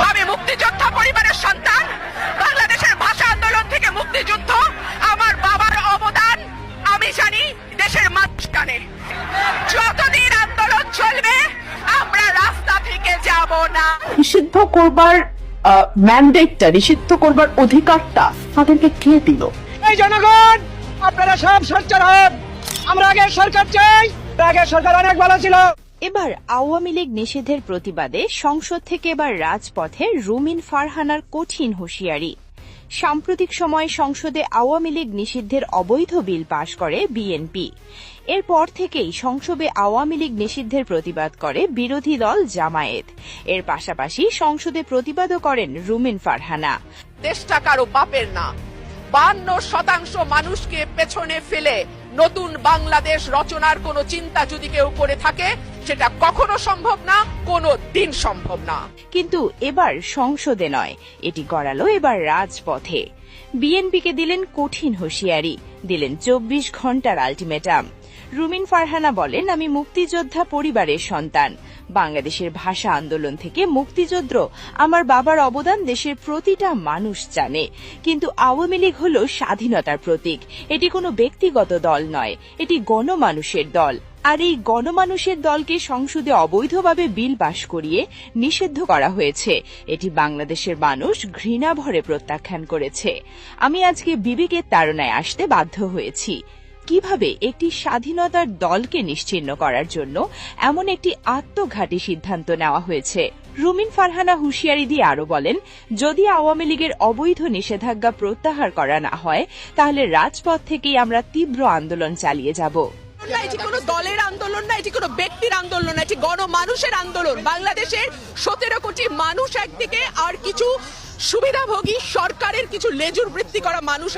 আমি মুক্তিযোদ্ধা পরিবারের সন্তান। বাংলাদেশের ভাষা আন্দোলন থেকে মুক্তিযুদ্ধ আমার বাবার অবদান আমি জানি, দেশের মানুষ জানে। যতদিন আন্দোলন চলবে আমরা রাস্তা থেকে যাব না। নিষিদ্ধ করবার ম্যান্ডেটটা, নিষিদ্ধ করবার অধিকারটা তাদেরকে কে দিল? এই জনগণ, আপনারা সব সোচ্চার হন। আমরা আগে সরকার চাই, আগে সরকার অনেক ভালো ছিল। এবার আওয়ামী লীগ নিষেধের প্রতিবাদে সংসদ থেকে এবার রাজপথে রুমিন ফারহানার কঠিন হুঁশিয়ারি। সাম্প্রতিক সময়ে সংসদে আওয়ামী লীগ নিষিদ্ধের অবৈধ বিল পাশ করে বিএনপি। এরপর থেকেই সংসদে আওয়ামী লীগ নিষিদ্ধের প্রতিবাদ করে বিরোধী দল জামায়াত। এর পাশাপাশি সংসদে প্রতিবাদও করেন রুমিন ফারহানা। দেশটা কারো বাপের না। 52% মানুষকে পেছনে ফেলে নতুন বাংলাদেশ রচনার কোনো চিন্তা যদি কেউ করে থাকে, সেটা কখনো সম্ভব না, কোনো দিন সম্ভব না। কিন্তু এবার সংসদে নয়, এটি গড়ালো এবার রাজপথে। বিএনপিকে দিলেন কঠিন হুঁশিয়ারি, দিলেন 24 ঘন্টার আলটিমেটাম। রুমিন ফারহানা বলেন, আমি মুক্তিযোদ্ধা পরিবারের সন্তান। বাংলাদেশের ভাষা আন্দোলন থেকে মুক্তিযুদ্ধ আমার বাবার অবদান দেশের প্রতিটা মানুষ জানে। কিন্তু আওয়ামী লীগ হল স্বাধীনতার প্রতীক। এটি কোনো ব্যক্তিগত দল নয়, এটি গণমানুষের দল। আর এই গণমানুষের দলকে সংসদে অবৈধভাবে বিল পাশ করিয়ে নিষিদ্ধ করা হয়েছে। এটি বাংলাদেশের মানুষ ঘৃণা ভরে প্রত্যাখ্যান করেছে। আমি আজকে বিবেকের তাড়নায় আসতে বাধ্য হয়েছি। কিভাবে একটি স্বাধীনতার দলকে নিশ্চিহ্ন করার জন্য এমন একটি আত্মঘাতী সিদ্ধান্ত নেওয়া হয়েছে? রুমিন ফারহানা হুঁশিয়ারি দিয়ে আরো বলেন, যদি আওয়ামী লীগের অবৈধ নিষেধাজ্ঞা প্রত্যাহার করা না হয়, তাহলে রাজপথ থেকেই আমরা তীব্র আন্দোলন চালিয়ে যাব। এটি কোনো দলের আন্দোলন না, এটি কোনো ব্যক্তির আন্দোলন না, এটি গণমানুষের আন্দোলন। বাংলাদেশের 17 কোটি মানুষ একদিকে, আর কিছু সুবিধাভোগী সরকারের কিছু লেজুর বৃত্তি করা মানুষ